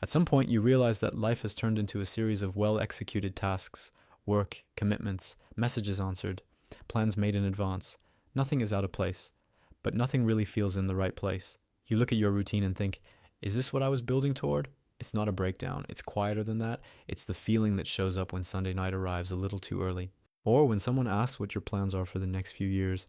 At some point, you realize that life has turned into a series of well-executed tasks, work, commitments, messages answered, plans made in advance. Nothing is out of place, but nothing really feels in the right place. You look at your routine and think, is this what I was building toward? It's not a breakdown. It's quieter than that. It's the feeling that shows up when Sunday night arrives a little too early. Or when someone asks what your plans are for the next few years,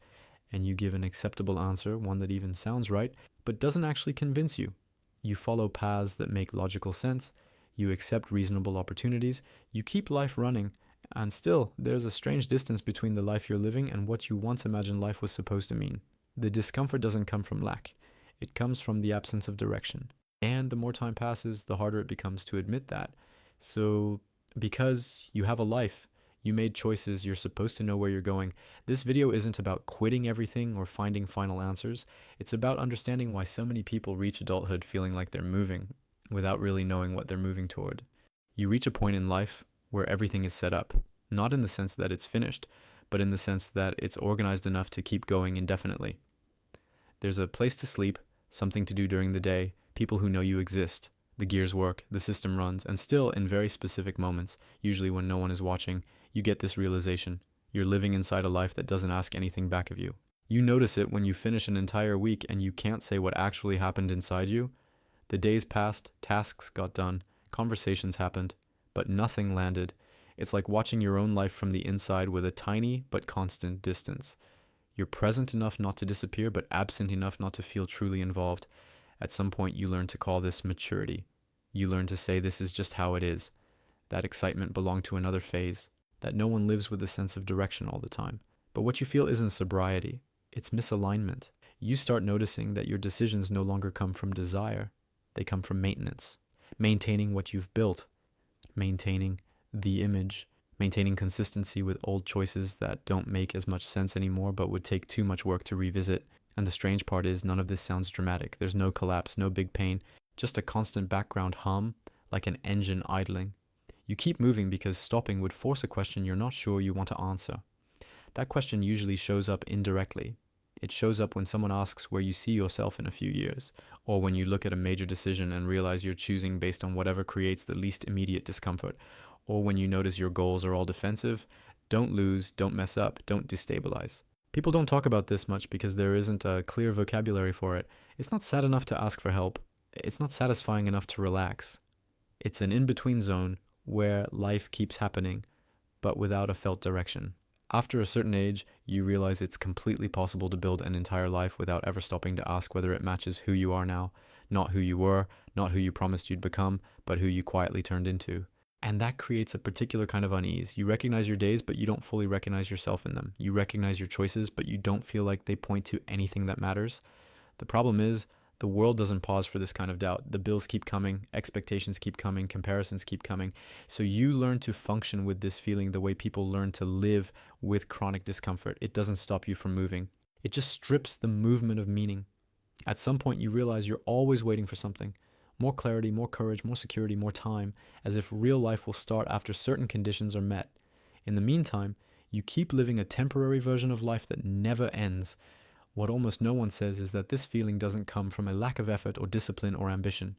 and you give an acceptable answer, one that even sounds right, but doesn't actually convince you. You follow paths that make logical sense, you accept reasonable opportunities, you keep life running, and still, there's a strange distance between the life you're living and what you once imagined life was supposed to mean. The discomfort doesn't come from lack. It comes from the absence of direction. And the more time passes, the harder it becomes to admit that. So, because you have a life, you made choices, you're supposed to know where you're going. This video isn't about quitting everything or finding final answers. It's about understanding why so many people reach adulthood feeling like they're moving, without really knowing what they're moving toward. You reach a point in life where everything is set up, not in the sense that it's finished, but in the sense that it's organized enough to keep going indefinitely. There's a place to sleep, something to do during the day, people who know you exist. The gears work, the system runs, and still, in very specific moments, usually when no one is watching, you get this realization. You're living inside a life that doesn't ask anything back of you. You notice it when you finish an entire week and you can't say what actually happened inside you. The days passed, tasks got done, conversations happened, but nothing landed. It's like watching your own life from the inside with a tiny but constant distance. You're present enough not to disappear, but absent enough not to feel truly involved. At some point, you learn to call this maturity. You learn to say this is just how it is. That excitement belonged to another phase. That no one lives with a sense of direction all the time. But what you feel isn't sobriety. It's misalignment. You start noticing that your decisions no longer come from desire. They come from maintenance. Maintaining what you've built. Maintaining the image. Maintaining consistency with old choices that don't make as much sense anymore but would take too much work to revisit. And the strange part is none of this sounds dramatic. There's no collapse, no big pain. Just a constant background hum, like an engine idling. You keep moving because stopping would force a question you're not sure you want to answer. That question usually shows up indirectly. It shows up when someone asks where you see yourself in a few years, or when you look at a major decision and realize you're choosing based on whatever creates the least immediate discomfort, or when you notice your goals are all defensive. Don't lose, don't mess up, don't destabilize. People don't talk about this much because there isn't a clear vocabulary for it. It's not sad enough to ask for help. It's not satisfying enough to relax. It's an in-between zone where life keeps happening, but without a felt direction. After a certain age, you realize it's completely possible to build an entire life without ever stopping to ask whether it matches who you are now, not who you were, not who you promised you'd become, but who you quietly turned into. And that creates a particular kind of unease. You recognize your days, but you don't fully recognize yourself in them. You recognize your choices, but you don't feel like they point to anything that matters. The problem is, the world doesn't pause for this kind of doubt. The bills keep coming, expectations keep coming, comparisons keep coming. So you learn to function with this feeling the way people learn to live with chronic discomfort. It doesn't stop you from moving. It just strips the movement of meaning. At some point, you realize you're always waiting for something. More clarity, more courage, more security, more time, as if real life will start after certain conditions are met. In the meantime, you keep living a temporary version of life that never ends. What almost no one says is that this feeling doesn't come from a lack of effort or discipline or ambition.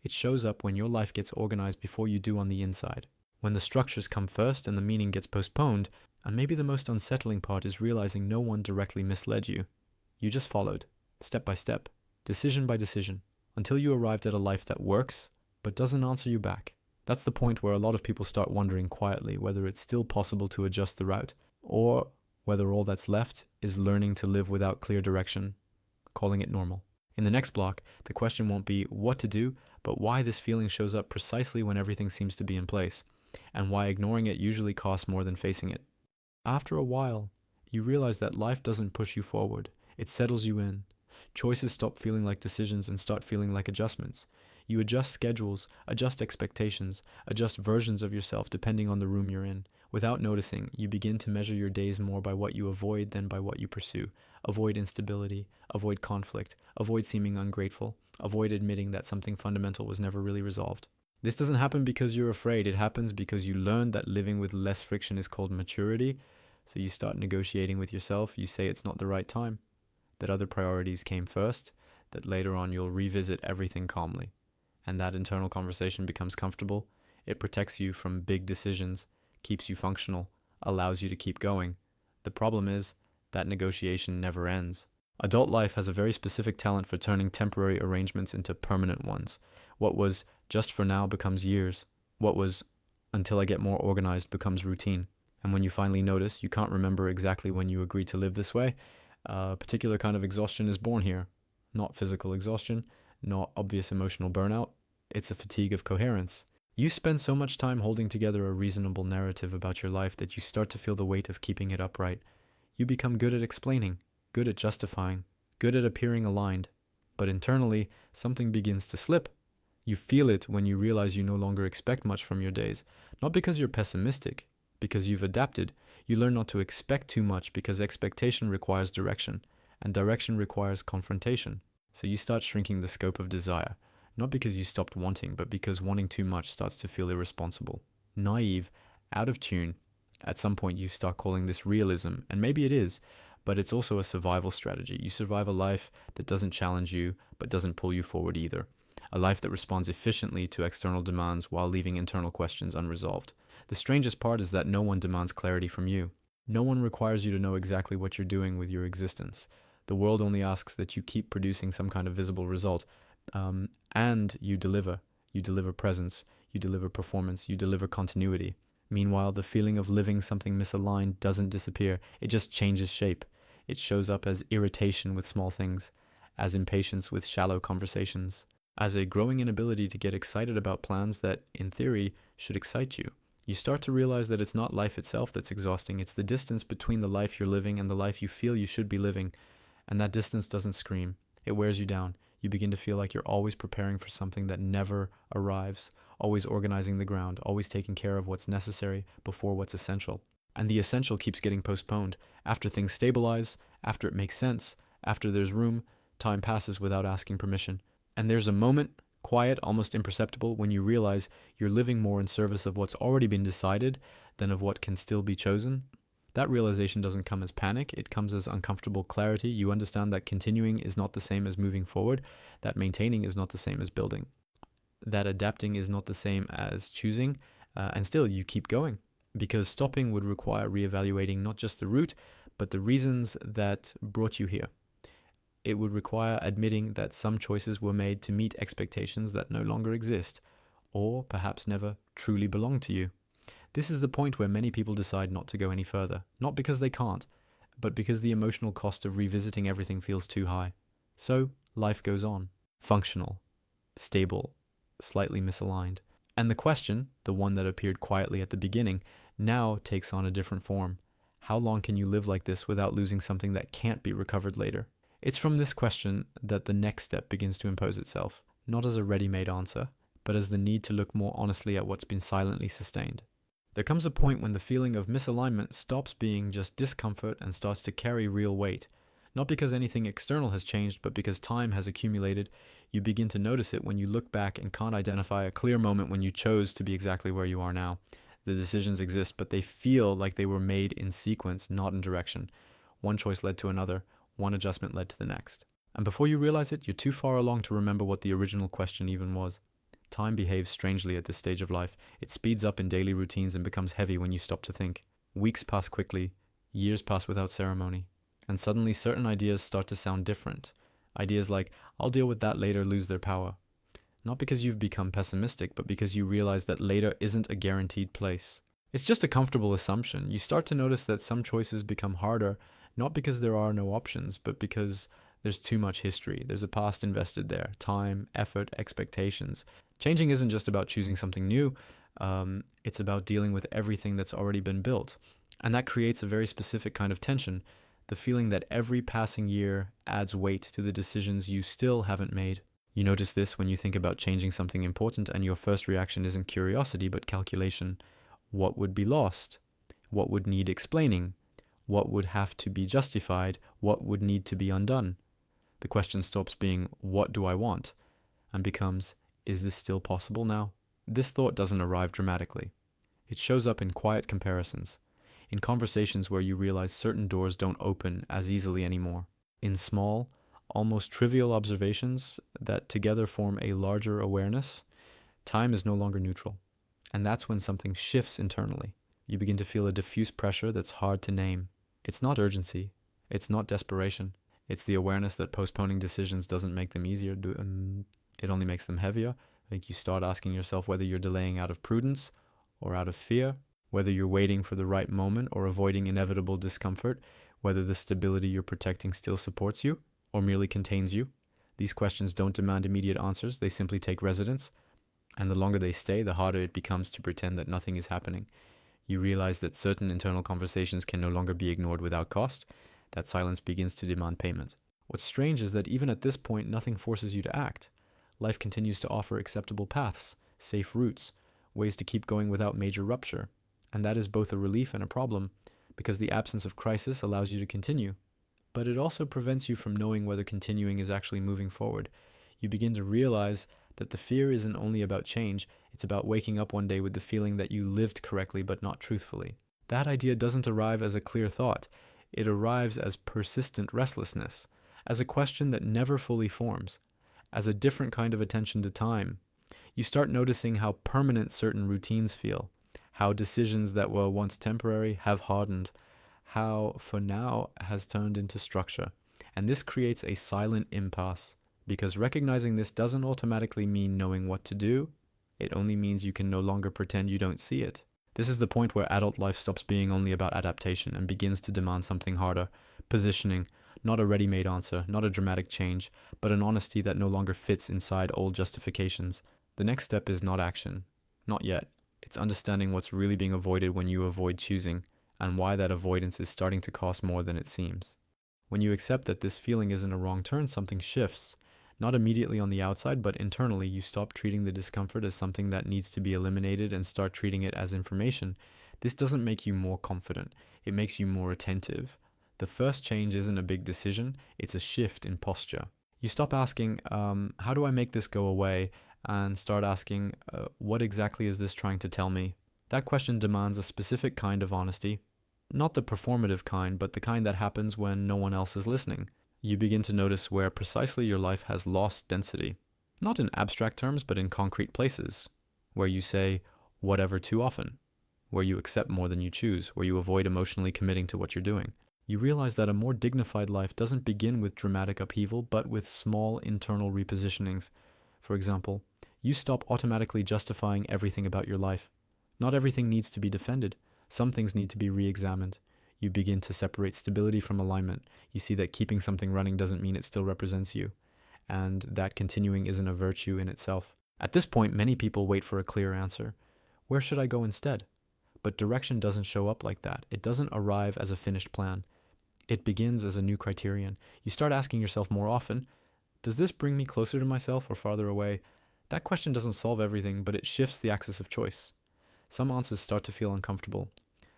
It shows up when your life gets organized before you do on the inside. When the structures come first and the meaning gets postponed, and maybe the most unsettling part is realizing no one directly misled you. You just followed, step by step, decision by decision, until you arrived at a life that works, but doesn't answer you back. That's the point where a lot of people start wondering quietly whether it's still possible to adjust the route, or whether all that's left is learning to live without clear direction, calling it normal. In the next block, the question won't be what to do, but why this feeling shows up precisely when everything seems to be in place, and why ignoring it usually costs more than facing it. After a while, you realize that life doesn't push you forward, it settles you in. Choices stop feeling like decisions and start feeling like adjustments. You adjust schedules, adjust expectations, adjust versions of yourself depending on the room you're in. Without noticing, you begin to measure your days more by what you avoid than by what you pursue. Avoid instability, avoid conflict, avoid seeming ungrateful, avoid admitting that something fundamental was never really resolved. This doesn't happen because you're afraid. It happens because you learned that living with less friction is called maturity. So you start negotiating with yourself. You say it's not the right time, that other priorities came first, that later on you'll revisit everything calmly. and that internal conversation becomes comfortable, it protects you from big decisions, keeps you functional, allows you to keep going. The problem is that negotiation never ends. Adult life has a very specific talent for turning temporary arrangements into permanent ones. What was just for now becomes years. What was until I get more organized becomes routine. And when you finally notice, you can't remember exactly when you agreed to live this way, a particular kind of exhaustion is born here. Not physical exhaustion, not obvious emotional burnout. It's a fatigue of coherence. You spend so much time holding together a reasonable narrative about your life that you start to feel the weight of keeping it upright. You become good at explaining, good at justifying, good at appearing aligned. But internally, something begins to slip. You feel it when you realize you no longer expect much from your days, not because you're pessimistic, because you've adapted. You learn not to expect too much because expectation requires direction, and direction requires confrontation. So you start shrinking the scope of desire, not because you stopped wanting, but because wanting too much starts to feel irresponsible, naive, out of tune. At some point you start calling this realism, and maybe it is, but it's also a survival strategy. You survive a life that doesn't challenge you, but doesn't pull you forward either. A life that responds efficiently to external demands while leaving internal questions unresolved. The strangest part is that no one demands clarity from you. No one requires you to know exactly what you're doing with your existence. The world only asks that you keep producing some kind of visible result, and you deliver. You deliver presence, you deliver performance, you deliver continuity. Meanwhile, the feeling of living something misaligned doesn't disappear, it just changes shape. It shows up as irritation with small things, as impatience with shallow conversations, as a growing inability to get excited about plans that, in theory, should excite you. You start to realize that it's not life itself that's exhausting, it's the distance between the life you're living and the life you feel you should be living. And that distance doesn't scream, it wears you down. You begin to feel like you're always preparing for something that never arrives, always organizing the ground, always taking care of what's necessary before what's essential. And the essential keeps getting postponed. After things stabilize, after it makes sense, after there's room, time passes without asking permission. And there's a moment, quiet, almost imperceptible, when you realize you're living more in service of what's already been decided than of what can still be chosen. That realization doesn't come as panic, it comes as uncomfortable clarity. You understand that continuing is not the same as moving forward, that maintaining is not the same as building, that adapting is not the same as choosing, and still you keep going. Because stopping would require reevaluating not just the route, but the reasons that brought you here. It would require admitting that some choices were made to meet expectations that no longer exist, or perhaps never truly belong to you. This is the point where many people decide not to go any further, not because they can't, but because the emotional cost of revisiting everything feels too high. So, life goes on, functional, stable, slightly misaligned. And the question, the one that appeared quietly at the beginning, now takes on a different form. How long can you live like this without losing something that can't be recovered later? It's from this question that the next step begins to impose itself, not as a ready-made answer, but as the need to look more honestly at what's been silently sustained. There comes a point when the feeling of misalignment stops being just discomfort and starts to carry real weight. Not because anything external has changed, but because time has accumulated. You begin to notice it when you look back and can't identify a clear moment when you chose to be exactly where you are now. The decisions exist, but they feel like they were made in sequence, not in direction. One choice led to another, one adjustment led to the next. And before you realize it, you're too far along to remember what the original question even was. Time behaves strangely at this stage of life. It speeds up in daily routines and becomes heavy when you stop to think. Weeks pass quickly, years pass without ceremony, and suddenly certain ideas start to sound different. Ideas like, I'll deal with that later, lose their power. Not because you've become pessimistic, but because you realize that later isn't a guaranteed place. It's just a comfortable assumption. You start to notice that some choices become harder, not because there are no options, but because there's too much history. There's a past invested there, time, effort, expectations. Changing isn't just about choosing something new, it's about dealing with everything that's already been built. And that creates a very specific kind of tension, the feeling that every passing year adds weight to the decisions you still haven't made. You notice this when you think about changing something important and your first reaction isn't curiosity but calculation. What would be lost? What would need explaining? What would have to be justified? What would need to be undone? The question stops being, what do I want? And becomes, is this still possible now? This thought doesn't arrive dramatically. It shows up in quiet comparisons, in conversations where you realize certain doors don't open as easily anymore, in small, almost trivial observations that together form a larger awareness, time is no longer neutral. And that's when something shifts internally. You begin to feel a diffuse pressure that's hard to name. It's not urgency. It's not desperation. It's the awareness that postponing decisions doesn't make them easier. It only makes them heavier. Like, you start asking yourself whether you're delaying out of prudence or out of fear, whether you're waiting for the right moment or avoiding inevitable discomfort, whether the stability you're protecting still supports you or merely contains you. These questions don't demand immediate answers. They simply take residence. And the longer they stay, the harder it becomes to pretend that nothing is happening. You realize that certain internal conversations can no longer be ignored without cost. That silence begins to demand payment. What's strange is that even at this point, nothing forces you to act. Life continues to offer acceptable paths, safe routes, ways to keep going without major rupture. And that is both a relief and a problem, because the absence of crisis allows you to continue. But it also prevents you from knowing whether continuing is actually moving forward. You begin to realize that the fear isn't only about change, it's about waking up one day with the feeling that you lived correctly but not truthfully. That idea doesn't arrive as a clear thought. It arrives as persistent restlessness, as a question that never fully forms, as a different kind of attention to time. You start noticing how permanent certain routines feel, how decisions that were once temporary have hardened, how for now has turned into structure. And this creates a silent impasse, because recognizing this doesn't automatically mean knowing what to do. It only means you can no longer pretend you don't see it. This is the point where adult life stops being only about adaptation and begins to demand something harder, positioning, not a ready-made answer, not a dramatic change, but an honesty that no longer fits inside old justifications. The next step is not action. Not yet. It's understanding what's really being avoided when you avoid choosing, and why that avoidance is starting to cost more than it seems. When you accept that this feeling isn't a wrong turn, something shifts. Not immediately on the outside, but internally. You stop treating the discomfort as something that needs to be eliminated and start treating it as information. This doesn't make you more confident. It makes you more attentive. The first change isn't a big decision. It's a shift in posture. You stop asking, how do I make this go away? And start asking, what exactly is this trying to tell me? That question demands a specific kind of honesty. Not the performative kind, but the kind that happens when no one else is listening. You begin to notice where precisely your life has lost density. Not in abstract terms, but in concrete places. Where you say, whatever too often. Where you accept more than you choose. Where you avoid emotionally committing to what you're doing. You realize that a more dignified life doesn't begin with dramatic upheaval, but with small internal repositionings. For example, you stop automatically justifying everything about your life. Not everything needs to be defended. Some things need to be re-examined. You begin to separate stability from alignment. You see that keeping something running doesn't mean it still represents you, and that continuing isn't a virtue in itself. At this point, many people wait for a clear answer. Where should I go instead? But direction doesn't show up like that. It doesn't arrive as a finished plan. It begins as a new criterion. You start asking yourself more often, does this bring me closer to myself or farther away? That question doesn't solve everything, but it shifts the axis of choice. Some answers start to feel uncomfortable.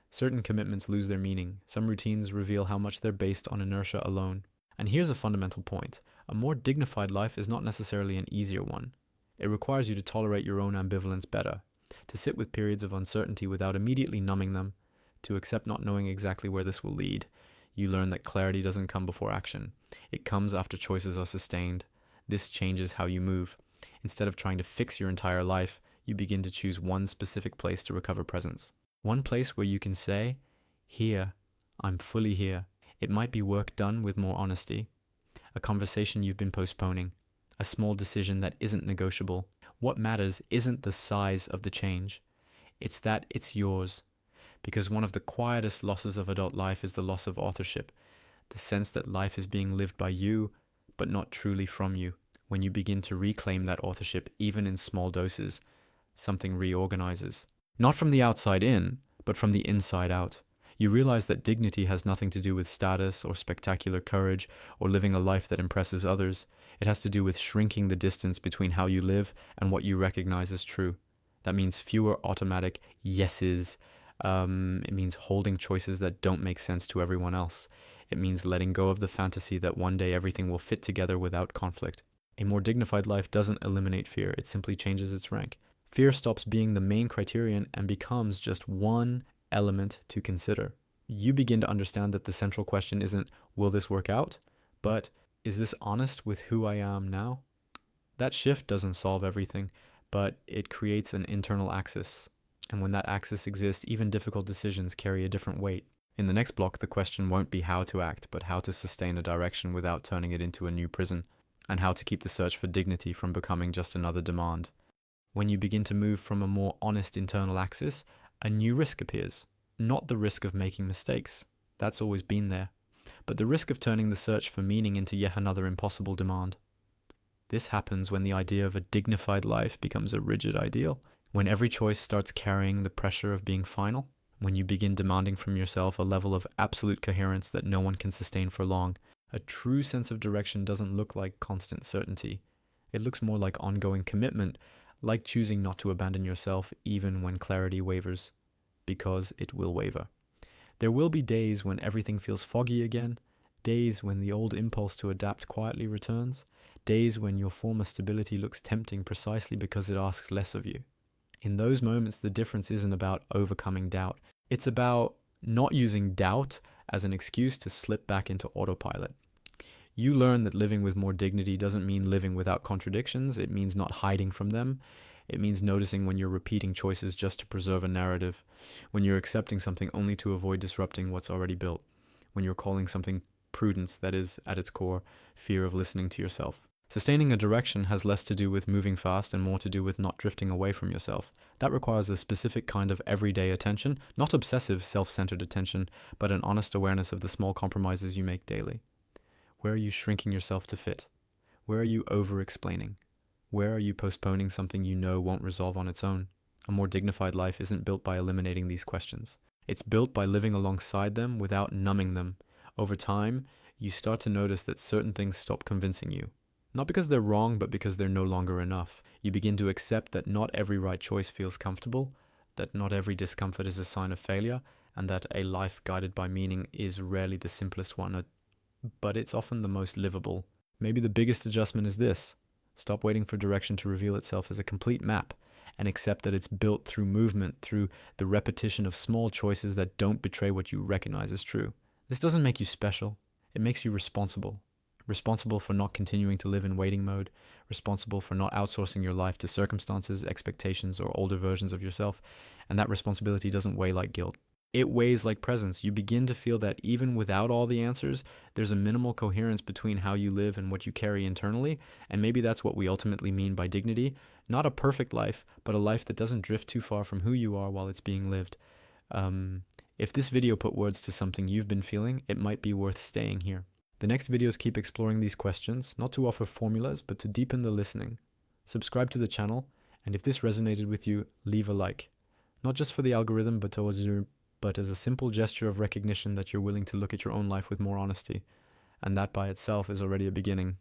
Certain commitments lose their meaning. Some routines reveal how much they're based on inertia alone. And here's a fundamental point. A more dignified life is not necessarily an easier one. It requires you to tolerate your own ambivalence better, to sit with periods of uncertainty without immediately numbing them, to accept not knowing exactly where this will lead. You learn that clarity doesn't come before action. It comes after choices are sustained. This changes how you move. Instead of trying to fix your entire life, you begin to choose one specific place to recover presence. One place where you can say, here, I'm fully here. It might be work done with more honesty, a conversation you've been postponing, a small decision that isn't negotiable. What matters isn't the size of the change. It's that it's yours. Because one of the quietest losses of adult life is the loss of authorship, the sense that life is being lived by you, but not truly from you. When you begin to reclaim that authorship, even in small doses, something reorganizes. Not from the outside in, but from the inside out. You realize that dignity has nothing to do with status or spectacular courage or living a life that impresses others. It has to do with shrinking the distance between how you live and what you recognize as true. That means fewer automatic yeses. It means holding choices that don't make sense to everyone else. It means letting go of the fantasy that one day everything will fit together without conflict. A more dignified life doesn't eliminate fear, it simply changes its rank. Fear stops being the main criterion and becomes just one element to consider. You begin to understand that the central question isn't, will this work out? But Is this honest with who I am now? That shift doesn't solve everything, but it creates an internal axis. And when that axis exists, even difficult decisions carry a different weight. In the next block, the question won't be how to act, but how to sustain a direction without turning it into a new prison, and how to keep the search for dignity from becoming just another demand. When you begin to move from a more honest internal axis, a new risk appears. Not the risk of making mistakes. That's always been there. But the risk of turning the search for meaning into yet another impossible demand. This happens when the idea of a dignified life becomes a rigid ideal, when every choice starts carrying the pressure of being final, when you begin demanding from yourself a level of absolute coherence that no one can sustain for long. A true sense of direction doesn't look like constant certainty. It looks more like ongoing commitment, like choosing not to abandon yourself even when clarity wavers, because it will waver. There will be days when everything feels foggy again, days when the old impulse to adapt quietly returns, days when your former stability looks tempting precisely because it asks less of you. In those moments, the difference isn't about overcoming doubt. It's about not using doubt as an excuse to slip back into autopilot. You learn that living with more dignity doesn't mean living without contradictions. It means not hiding from them. It means noticing when you're repeating choices just to preserve a narrative, when you're accepting something only to avoid disrupting what's already built, when you're calling something prudence that is, at its core, fear of listening to yourself. Sustaining a direction has less to do with moving fast and more to do with not drifting away from yourself. That requires a specific kind of everyday attention, not obsessive, self-centered attention, but an honest awareness of the small compromises you make daily. Where are you shrinking yourself to fit? Where are you over-explaining? Where are you postponing something you know won't resolve on its own? A more dignified life isn't built by eliminating these questions. It's built by living alongside them without numbing them. Over time, you start to notice that certain things stop convincing you. Not because they're wrong, but because they're no longer enough. You begin to accept that not every right choice feels comfortable, that not every discomfort is a sign of failure, and that a life guided by meaning is rarely the simplest one, but it's often the most livable. Maybe the biggest adjustment is this. Stop waiting for direction to reveal itself as a complete map, and accept that it's built through movement, through the repetition of small choices that don't betray what you recognize as true. This doesn't make you special. It makes you responsible. Responsible for not continuing to live in waiting mode, responsible for not outsourcing your life to circumstances, expectations, or older versions of yourself. And that responsibility doesn't weigh like guilt. It weighs like presence. You begin to feel that even without all the answers, there's a minimal coherence between how you live and what you carry internally. And maybe that's what we ultimately mean by dignity. Not a perfect life, but a life that doesn't drift too far from who you are while it's being lived. If this video put words to something you've been feeling, it might be worth staying here. The next videos keep exploring these questions, not to offer formulas, but to deepen the listening. Subscribe to the channel, and if this resonated with you, leave a like. Not just for the algorithm, but as a simple gesture of recognition that you're willing to look at your own life with more honesty. And that by itself is already a beginning.